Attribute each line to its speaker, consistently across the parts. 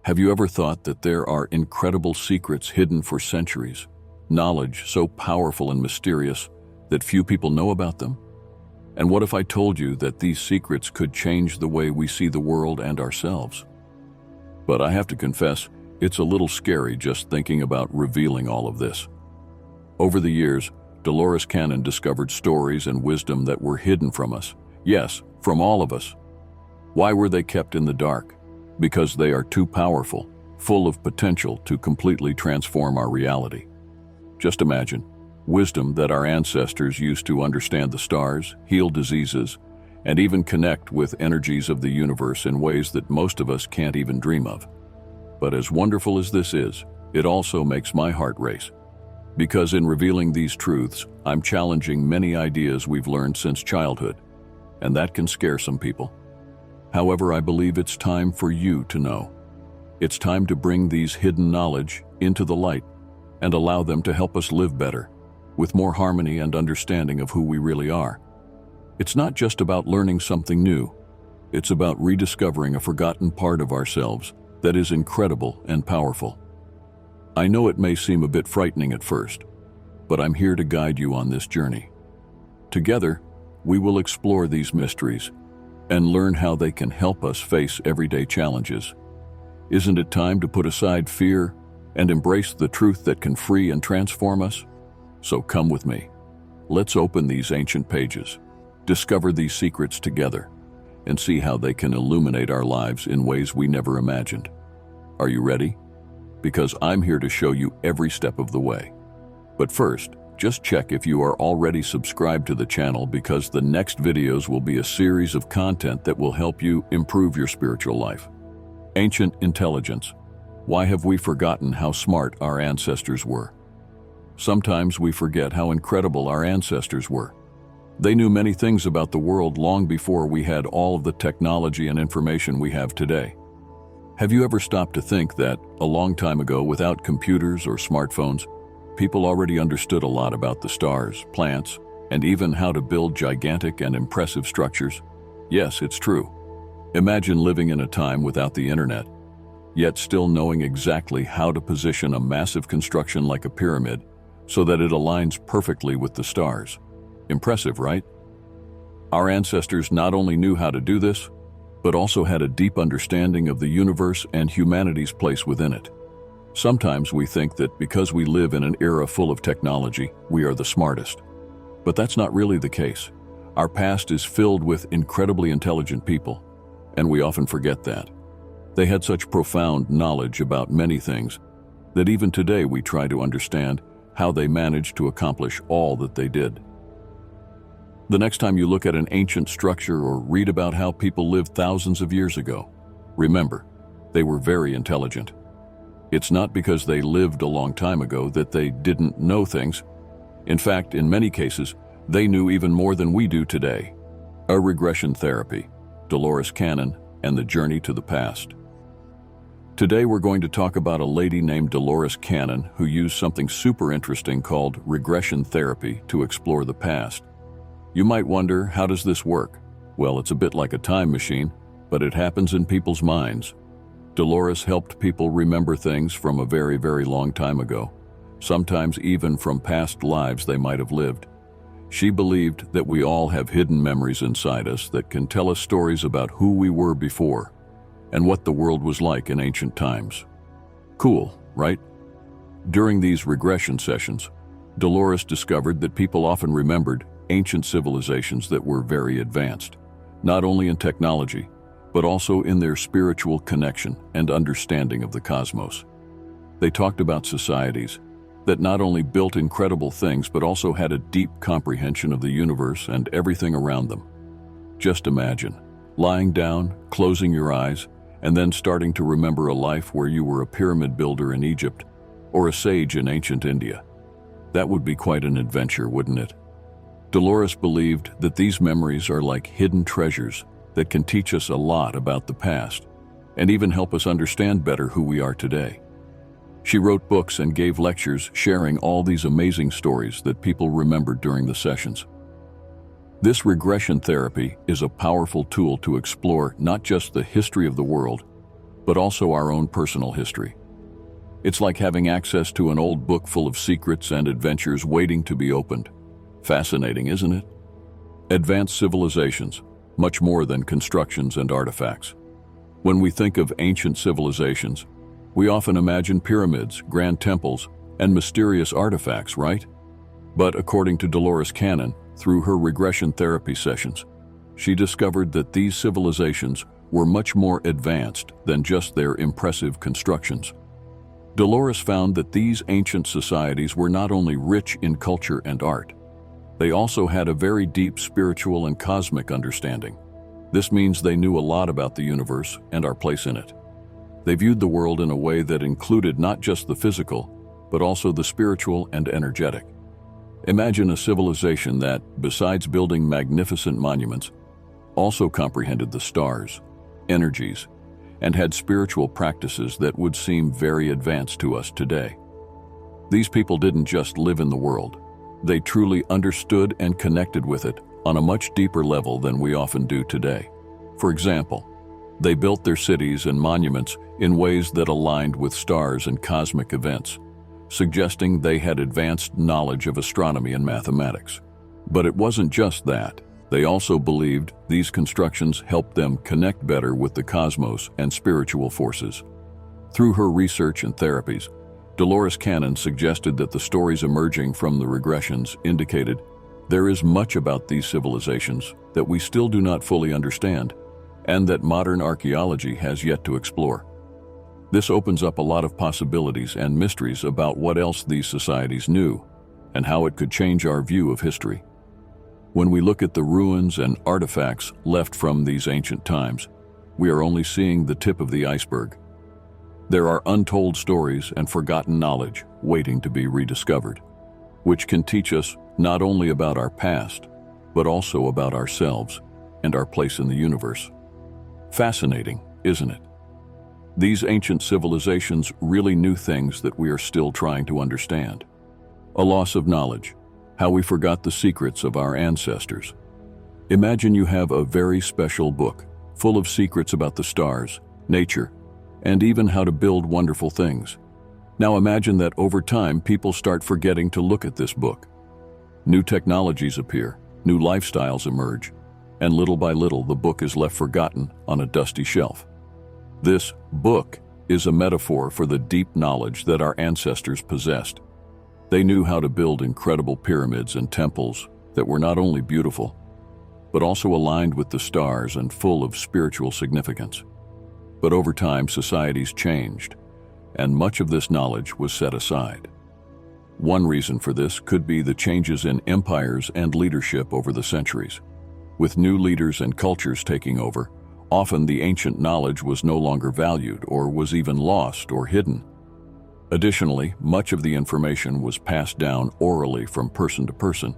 Speaker 1: Have you ever thought that there are incredible secrets hidden for centuries? Knowledge so powerful and mysterious that few people know about them? And what if I told you that these secrets could change the way we see the world and ourselves? But I have to confess, it's a little scary just thinking about revealing all of this. Over the years, Dolores Cannon discovered stories and wisdom that were hidden from us. Yes, from all of us. Why were they kept in the dark? Because they are too powerful, full of potential to completely transform our reality. Just imagine, wisdom that our ancestors used to understand the stars, heal diseases, and even connect with energies of the universe in ways that most of us can't even dream of. But as wonderful as this is, it also makes my heart race. Because in revealing these truths, I'm challenging many ideas we've learned since childhood, and that can scare some people. However, I believe it's time for you to know. It's time to bring these hidden knowledge into the light and allow them to help us live better, with more harmony and understanding of who we really are. It's not just about learning something new. It's about rediscovering a forgotten part of ourselves that is incredible and powerful. I know it may seem a bit frightening at first, but I'm here to guide you on this journey. Together, we will explore these mysteries and learn how they can help us face everyday challenges. Isn't it time to put aside fear and embrace the truth that can free and transform us? So come with me. Let's open these ancient pages, discover these secrets together, and see how they can illuminate our lives in ways we never imagined. Are you ready? Because I'm here to show you every step of the way. But first, just check if you are already subscribed to the channel, because the next videos will be a series of content that will help you improve your spiritual life. Ancient intelligence. Why have we forgotten how smart our ancestors were? Sometimes we forget how incredible our ancestors were. They knew many things about the world long before we had all of the technology and information we have today. Have you ever stopped to think that, a long time ago, without computers or smartphones, people already understood a lot about the stars, plants, and even how to build gigantic and impressive structures? Yes, it's true. Imagine living in a time without the internet, yet still knowing exactly how to position a massive construction like a pyramid so that it aligns perfectly with the stars. Impressive, right? Our ancestors not only knew how to do this, but also had a deep understanding of the universe and humanity's place within it. Sometimes we think that because we live in an era full of technology, we are the smartest. But that's not really the case. Our past is filled with incredibly intelligent people, and we often forget that. They had such profound knowledge about many things that even today we try to understand how they managed to accomplish all that they did. The next time you look at an ancient structure or read about how people lived thousands of years ago, remember, they were very intelligent. It's not because they lived a long time ago that they didn't know things. In fact, in many cases, they knew even more than we do today. A regression therapy, Dolores Cannon, and the journey to the past. Today we're going to talk about a lady named Dolores Cannon who used something super interesting called regression therapy to explore the past. You might wonder, how does this work? Well, it's a bit like a time machine, but it happens in people's minds. Dolores helped people remember things from a very, very long time ago, sometimes even from past lives they might have lived. She believed that we all have hidden memories inside us that can tell us stories about who we were before and what the world was like in ancient times. Cool, right? During these regression sessions, Dolores discovered that people often remembered ancient civilizations that were very advanced, not only in technology, but also in their spiritual connection and understanding of the cosmos. They talked about societies that not only built incredible things, but also had a deep comprehension of the universe and everything around them. Just imagine, lying down, closing your eyes, and then starting to remember a life where you were a pyramid builder in Egypt or a sage in ancient India. That would be quite an adventure, wouldn't it? Dolores believed that these memories are like hidden treasures that can teach us a lot about the past and even help us understand better who we are today. She wrote books and gave lectures sharing all these amazing stories that people remembered during the sessions. This regression therapy is a powerful tool to explore not just the history of the world, but also our own personal history. It's like having access to an old book full of secrets and adventures waiting to be opened. Fascinating, isn't it? Advanced civilizations, much more than constructions and artifacts. When we think of ancient civilizations, we often imagine pyramids, grand temples, and mysterious artifacts, right? But according to Dolores Cannon, through her regression therapy sessions, she discovered that these civilizations were much more advanced than just their impressive constructions. Dolores found that these ancient societies were not only rich in culture and art, they also had a very deep spiritual and cosmic understanding. This means they knew a lot about the universe and our place in it. They viewed the world in a way that included not just the physical, but also the spiritual and energetic. Imagine a civilization that, besides building magnificent monuments, also comprehended the stars, energies, and had spiritual practices that would seem very advanced to us today. These people didn't just live in the world. They truly understood and connected with it on a much deeper level than we often do today. For example, they built their cities and monuments in ways that aligned with stars and cosmic events, suggesting they had advanced knowledge of astronomy and mathematics. But it wasn't just that. They also believed these constructions helped them connect better with the cosmos and spiritual forces. Through her research and therapies, Dolores Cannon suggested that the stories emerging from the regressions indicated there is much about these civilizations that we still do not fully understand, and that modern archaeology has yet to explore. This opens up a lot of possibilities and mysteries about what else these societies knew and how it could change our view of history. When we look at the ruins and artifacts left from these ancient times, we are only seeing the tip of the iceberg. There are untold stories and forgotten knowledge waiting to be rediscovered, which can teach us not only about our past, but also about ourselves and our place in the universe. Fascinating, isn't it? These ancient civilizations really knew things that we are still trying to understand. A loss of knowledge, how we forgot the secrets of our ancestors. Imagine you have a very special book full of secrets about the stars, nature, and even how to build wonderful things. Now imagine that over time people start forgetting to look at this book. New technologies appear, new lifestyles emerge, and little by little the book is left forgotten on a dusty shelf. This book is a metaphor for the deep knowledge that our ancestors possessed. They knew how to build incredible pyramids and temples that were not only beautiful, but also aligned with the stars and full of spiritual significance. But over time, societies changed, and much of this knowledge was set aside. One reason for this could be the changes in empires and leadership over the centuries. With new leaders and cultures taking over, often the ancient knowledge was no longer valued or was even lost or hidden. Additionally, much of the information was passed down orally from person to person,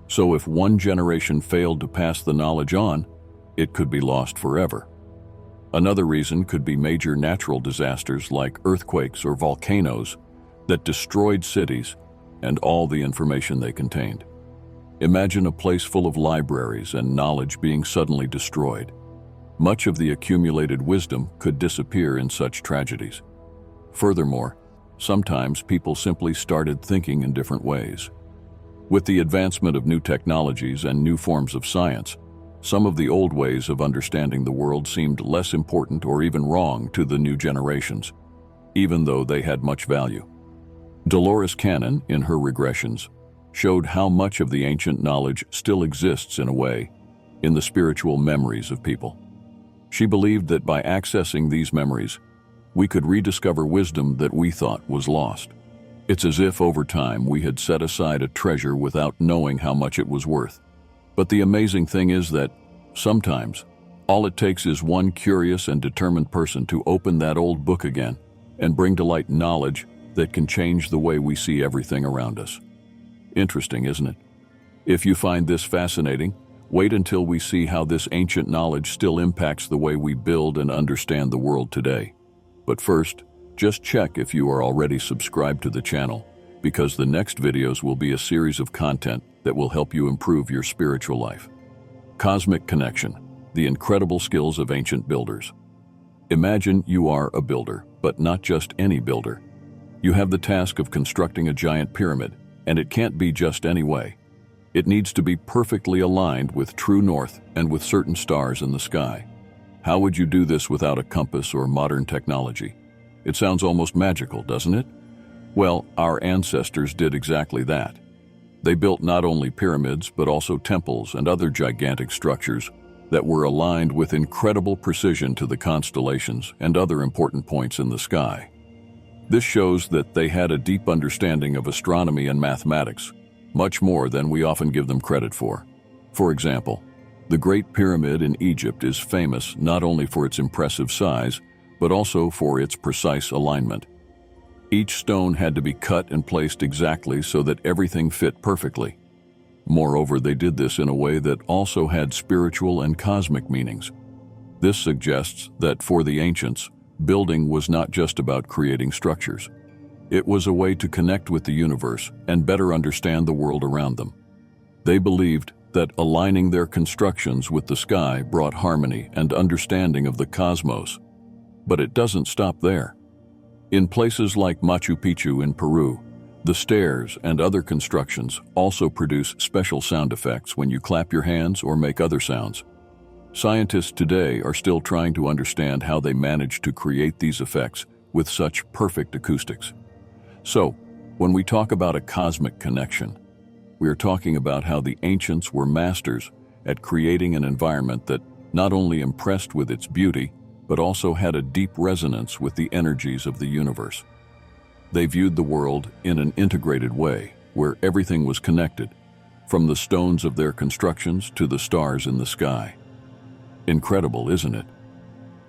Speaker 1: so if one generation failed to pass the knowledge on, it could be lost forever. Another reason could be major natural disasters like earthquakes or volcanoes that destroyed cities and all the information they contained. Imagine a place full of libraries and knowledge being suddenly destroyed. Much of the accumulated wisdom could disappear in such tragedies. Furthermore, sometimes people simply started thinking in different ways. With the advancement of new technologies and new forms of science, some of the old ways of understanding the world seemed less important or even wrong to the new generations, even though they had much value. Dolores Cannon, in her regressions, showed how much of the ancient knowledge still exists in a way in the spiritual memories of people. She believed that by accessing these memories, we could rediscover wisdom that we thought was lost. It's as if over time we had set aside a treasure without knowing how much it was worth. But the amazing thing is that sometimes all it takes is one curious and determined person to open that old book again and bring to light knowledge that can change the way we see everything around us. Interesting, isn't it? If you find this fascinating, wait until we see how this ancient knowledge still impacts the way we build and understand the world today. But first, just check if you are already subscribed to the channel, because the next videos will be a series of content that will help you improve your spiritual life. Cosmic connection, the incredible skills of ancient builders. Imagine you are a builder, but not just any builder. You have the task of constructing a giant pyramid, and it can't be just any way. It needs to be perfectly aligned with true north and with certain stars in the sky. How would you do this without a compass or modern technology? It sounds almost magical, doesn't it? Well, our ancestors did exactly that. They built not only pyramids, but also temples and other gigantic structures that were aligned with incredible precision to the constellations and other important points in the sky. This shows that they had a deep understanding of astronomy and mathematics, much more than we often give them credit for. For example, the Great Pyramid in Egypt is famous not only for its impressive size, but also for its precise alignment. Each stone had to be cut and placed exactly so that everything fit perfectly. Moreover, they did this in a way that also had spiritual and cosmic meanings. This suggests that for the ancients, building was not just about creating structures. It was a way to connect with the universe and better understand the world around them. They believed that aligning their constructions with the sky brought harmony and understanding of the cosmos. But it doesn't stop there. In places like Machu Picchu in Peru, the stairs and other constructions also produce special sound effects when you clap your hands or make other sounds. Scientists today are still trying to understand how they managed to create these effects with such perfect acoustics. So, when we talk about a cosmic connection, we are talking about how the ancients were masters at creating an environment that not only impressed with its beauty, but also had a deep resonance with the energies of the universe. They viewed the world in an integrated way, where everything was connected, from the stones of their constructions to the stars in the sky. Incredible, isn't it?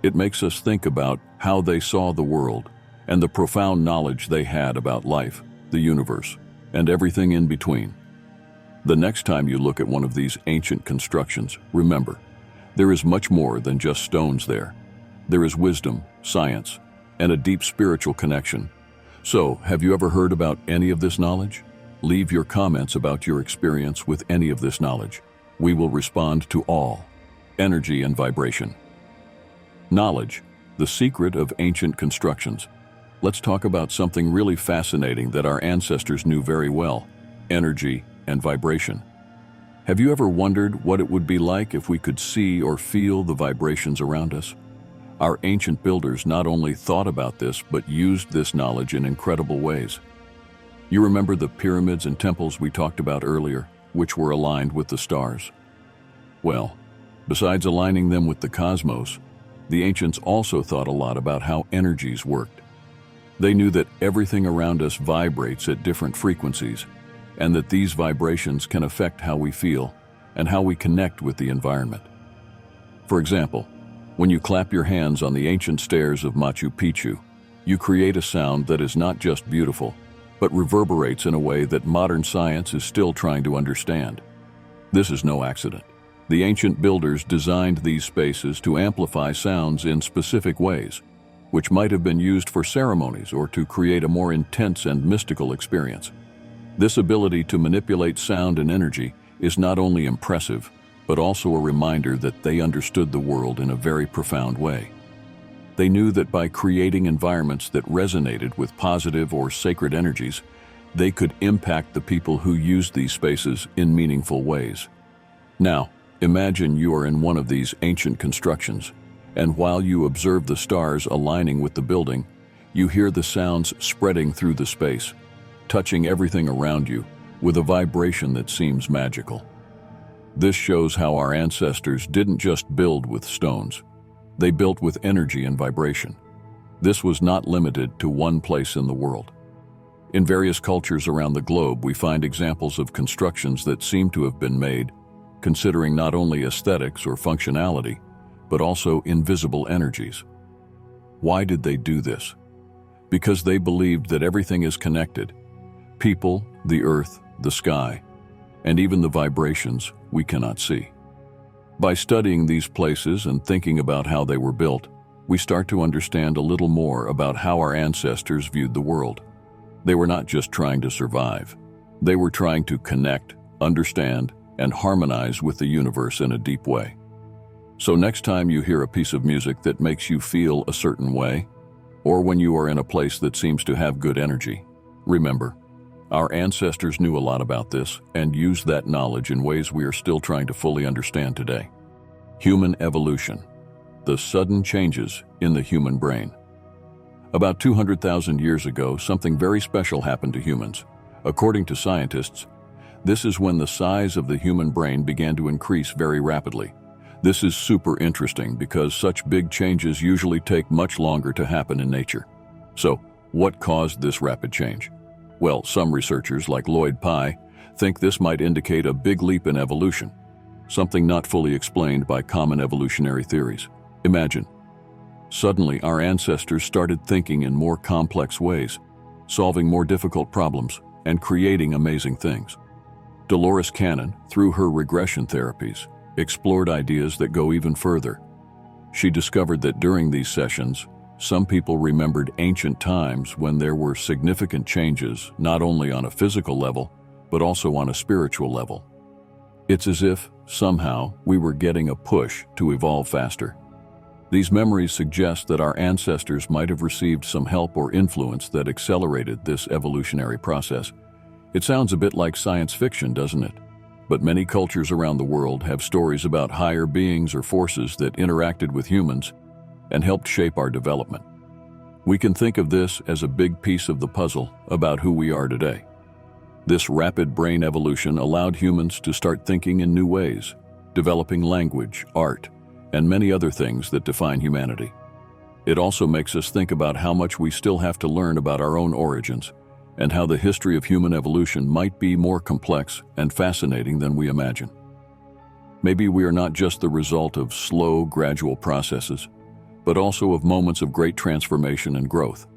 Speaker 1: It makes us think about how they saw the world and the profound knowledge they had about life, the universe, and everything in between. The next time you look at one of these ancient constructions, remember, there is much more than just stones there. There is wisdom, science, and a deep spiritual connection. So, have you ever heard about any of this knowledge? Leave your comments about your experience with any of this knowledge. We will respond to all. Energy and vibration. Knowledge, the secret of ancient constructions. Let's talk about something really fascinating that our ancestors knew very well: energy and vibration. Have you ever wondered what it would be like if we could see or feel the vibrations around us? Our ancient builders not only thought about this, but used this knowledge in incredible ways. You remember the pyramids and temples we talked about earlier, which were aligned with the stars? Well, besides aligning them with the cosmos, the ancients also thought a lot about how energies worked. They knew that everything around us vibrates at different frequencies, and that these vibrations can affect how we feel and how we connect with the environment. For example, when you clap your hands on the ancient stairs of Machu Picchu, you create a sound that is not just beautiful, but reverberates in a way that modern science is still trying to understand. This is no accident. The ancient builders designed these spaces to amplify sounds in specific ways, which might have been used for ceremonies or to create a more intense and mystical experience. This ability to manipulate sound and energy is not only impressive, but also a reminder that they understood the world in a very profound way. They knew that by creating environments that resonated with positive or sacred energies, they could impact the people who used these spaces in meaningful ways. Now, imagine you are in one of these ancient constructions, and while you observe the stars aligning with the building, you hear the sounds spreading through the space, touching everything around you with a vibration that seems magical. This shows how our ancestors didn't just build with stones. They built with energy and vibration. This was not limited to one place in the world. In various cultures around the globe, we find examples of constructions that seem to have been made, considering not only aesthetics or functionality, but also invisible energies. Why did they do this? Because they believed that everything is connected. People, the earth, the sky, and even the vibrations we cannot see. By studying these places and thinking about how they were built, we start to understand a little more about how our ancestors viewed the world. They were not just trying to survive. They were trying to connect, understand, and harmonize with the universe in a deep way. So next time you hear a piece of music that makes you feel a certain way, or when you are in a place that seems to have good energy, remember, our ancestors knew a lot about this and used that knowledge in ways we are still trying to fully understand today. Human evolution, the sudden changes in the human brain. About 200,000 years ago, something very special happened to humans. According to scientists, this is when the size of the human brain began to increase very rapidly. This is super interesting because such big changes usually take much longer to happen in nature. So, what caused this rapid change? Well, some researchers, like Lloyd Pye, think this might indicate a big leap in evolution, something not fully explained by common evolutionary theories. Imagine, suddenly our ancestors started thinking in more complex ways, solving more difficult problems, and creating amazing things. Dolores Cannon, through her regression therapies, explored ideas that go even further. She discovered that during these sessions, some people remembered ancient times when there were significant changes, not only on a physical level, but also on a spiritual level. It's as if, somehow, we were getting a push to evolve faster. These memories suggest that our ancestors might have received some help or influence that accelerated this evolutionary process. It sounds a bit like science fiction, doesn't it? But many cultures around the world have stories about higher beings or forces that interacted with humans and helped shape our development. We can think of this as a big piece of the puzzle about who we are today. This rapid brain evolution allowed humans to start thinking in new ways, developing language, art, and many other things that define humanity. It also makes us think about how much we still have to learn about our own origins and how the history of human evolution might be more complex and fascinating than we imagine. Maybe we are not just the result of slow, gradual processes, but also of moments of great transformation and growth.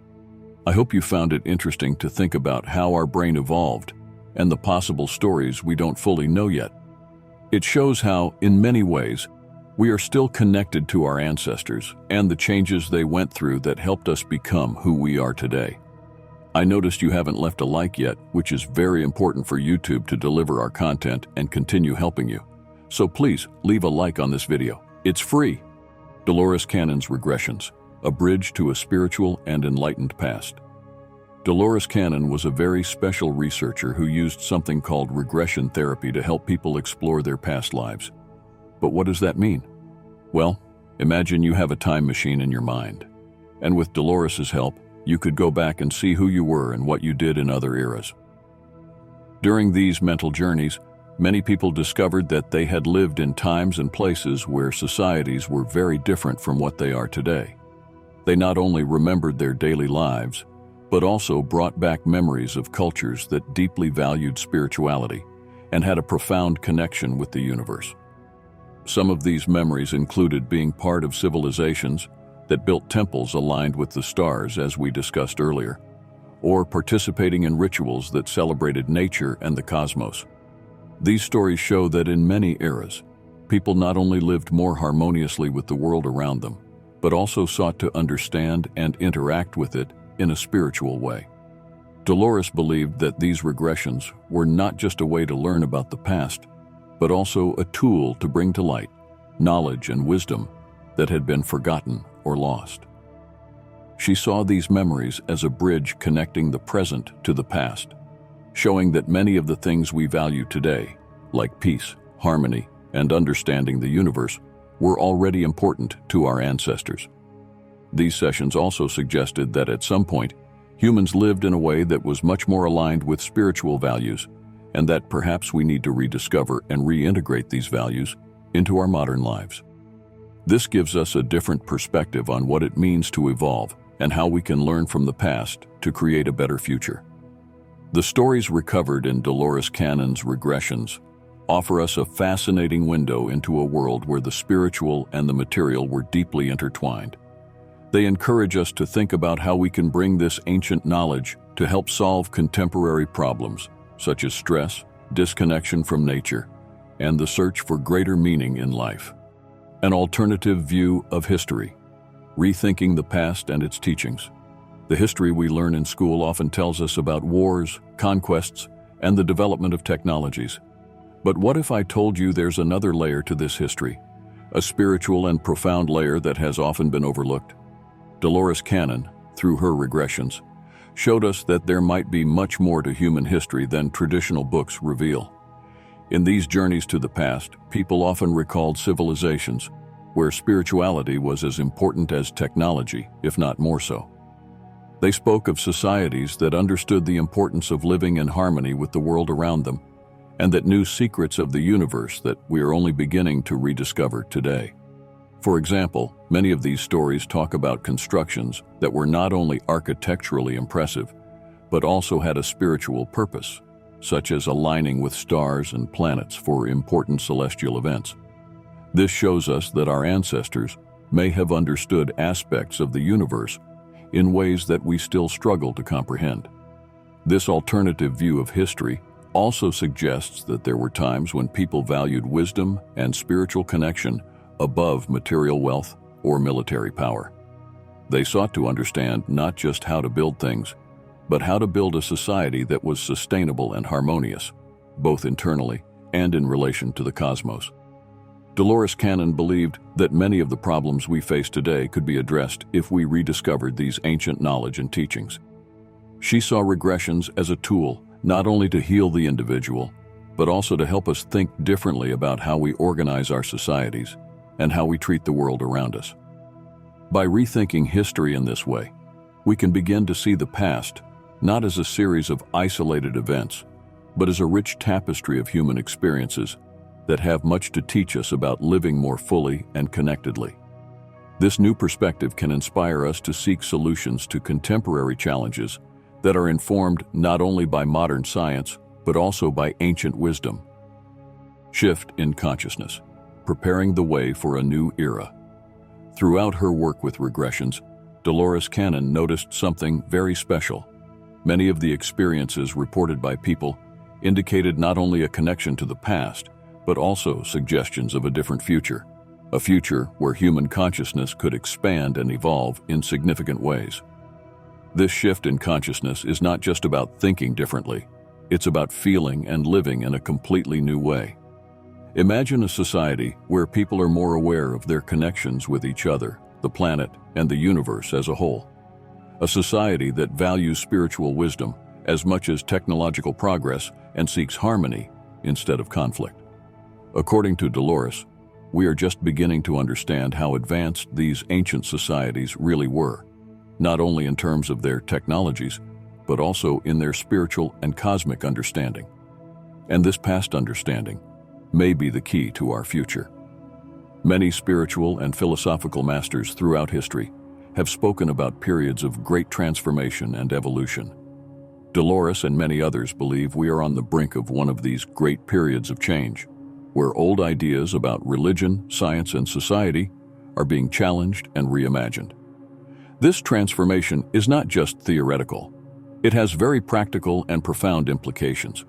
Speaker 1: I hope you found it interesting to think about how our brain evolved and the possible stories we don't fully know yet. It shows how, in many ways, we are still connected to our ancestors and the changes they went through that helped us become who we are today. I noticed you haven't left a like yet, which is very important for YouTube to deliver our content and continue helping you. So please, leave a like on this video. It's free. Dolores Cannon's Regressions, a bridge to a spiritual and enlightened past. Dolores Cannon was a very special researcher who used something called regression therapy to help people explore their past lives. But what does that mean? Well, imagine you have a time machine in your mind, and with Dolores's help, you could go back and see who you were and what you did in other eras. During these mental journeys, many people discovered that they had lived in times and places where societies were very different from what they are today. They not only remembered their daily lives, but also brought back memories of cultures that deeply valued spirituality and had a profound connection with the universe. Some of these memories included being part of civilizations that built temples aligned with the stars, as we discussed earlier, or participating in rituals that celebrated nature and the cosmos. These stories show that in many eras, people not only lived more harmoniously with the world around them, but also sought to understand and interact with it in a spiritual way. Dolores believed that these regressions were not just a way to learn about the past, but also a tool to bring to light knowledge and wisdom that had been forgotten or lost. She saw these memories as a bridge connecting the present to the past, showing that many of the things we value today, like peace, harmony, and understanding the universe, were already important to our ancestors. These sessions also suggested that at some point, humans lived in a way that was much more aligned with spiritual values, and that perhaps we need to rediscover and reintegrate these values into our modern lives. This gives us a different perspective on what it means to evolve and how we can learn from the past to create a better future. The stories recovered in Dolores Cannon's Regressions offer us a fascinating window into a world where the spiritual and the material were deeply intertwined. They encourage us to think about how we can bring this ancient knowledge to help solve contemporary problems, such as stress, disconnection from nature, and the search for greater meaning in life. An alternative view of history, rethinking the past and its teachings. The history we learn in school often tells us about wars, conquests, and the development of technologies. But what if I told you there's another layer to this history, a spiritual and profound layer that has often been overlooked. Dolores Cannon, through her regressions, showed us that there might be much more to human history than traditional books reveal. In these journeys to the past, people often recalled civilizations where spirituality was as important as technology, if not more so. They spoke of societies that understood the importance of living in harmony with the world around them, and that knew secrets of the universe that we are only beginning to rediscover today. For example, many of these stories talk about constructions that were not only architecturally impressive, but also had a spiritual purpose, such as aligning with stars and planets for important celestial events. This shows us that our ancestors may have understood aspects of the universe in ways that we still struggle to comprehend. This alternative view of history also suggests that there were times when people valued wisdom and spiritual connection above material wealth or military power. They sought to understand not just how to build things, but how to build a society that was sustainable and harmonious, both internally and in relation to the cosmos. Dolores Cannon believed that many of the problems we face today could be addressed if we rediscovered these ancient knowledge and teachings. She saw regressions as a tool not only to heal the individual, but also to help us think differently about how we organize our societies and how we treat the world around us. By rethinking history in this way, we can begin to see the past not as a series of isolated events, but as a rich tapestry of human experiences that have much to teach us about living more fully and connectedly. This new perspective can inspire us to seek solutions to contemporary challenges that are informed not only by modern science, but also by ancient wisdom. Shift in consciousness, preparing the way for a new era. Throughout her work with regressions, Dolores Cannon noticed something very special. Many of the experiences reported by people indicated not only a connection to the past, but also suggestions of a different future, a future where human consciousness could expand and evolve in significant ways. This shift in consciousness is not just about thinking differently, it's about feeling and living in a completely new way. Imagine a society where people are more aware of their connections with each other, the planet, and the universe as a whole. A society that values spiritual wisdom as much as technological progress and seeks harmony instead of conflict. According to Dolores, we are just beginning to understand how advanced these ancient societies really were, not only in terms of their technologies, but also in their spiritual and cosmic understanding. And this past understanding may be the key to our future. Many spiritual and philosophical masters throughout history have spoken about periods of great transformation and evolution. Dolores and many others believe we are on the brink of one of these great periods of change, where old ideas about religion, science, and society are being challenged and reimagined. This transformation is not just theoretical. It has very practical and profound implications.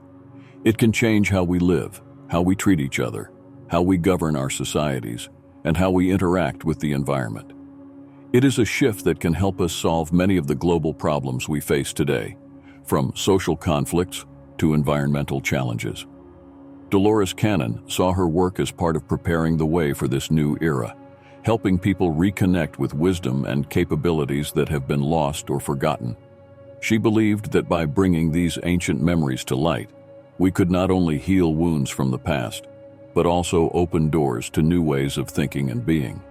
Speaker 1: It can change how we live, how we treat each other, how we govern our societies, and how we interact with the environment. It is a shift that can help us solve many of the global problems we face today, from social conflicts to environmental challenges. Dolores Cannon saw her work as part of preparing the way for this new era, helping people reconnect with wisdom and capabilities that have been lost or forgotten. She believed that by bringing these ancient memories to light, we could not only heal wounds from the past, but also open doors to new ways of thinking and being.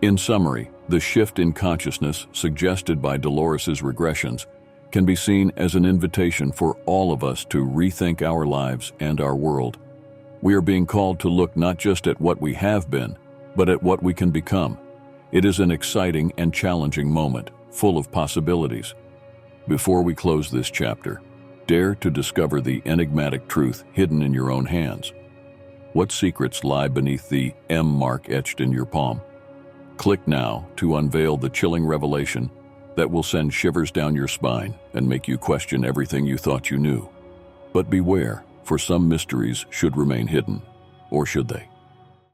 Speaker 1: In summary, the shift in consciousness suggested by Dolores's regressions can be seen as an invitation for all of us to rethink our lives and our world. We are being called to look not just at what we have been, but at what we can become. It is an exciting and challenging moment, full of possibilities. Before we close this chapter, dare to discover the enigmatic truth hidden in your own hands. What secrets lie beneath the M mark etched in your palm? Click now to unveil the chilling revelation that will send shivers down your spine and make you question everything you thought you knew. But beware, for some mysteries should remain hidden, or should they?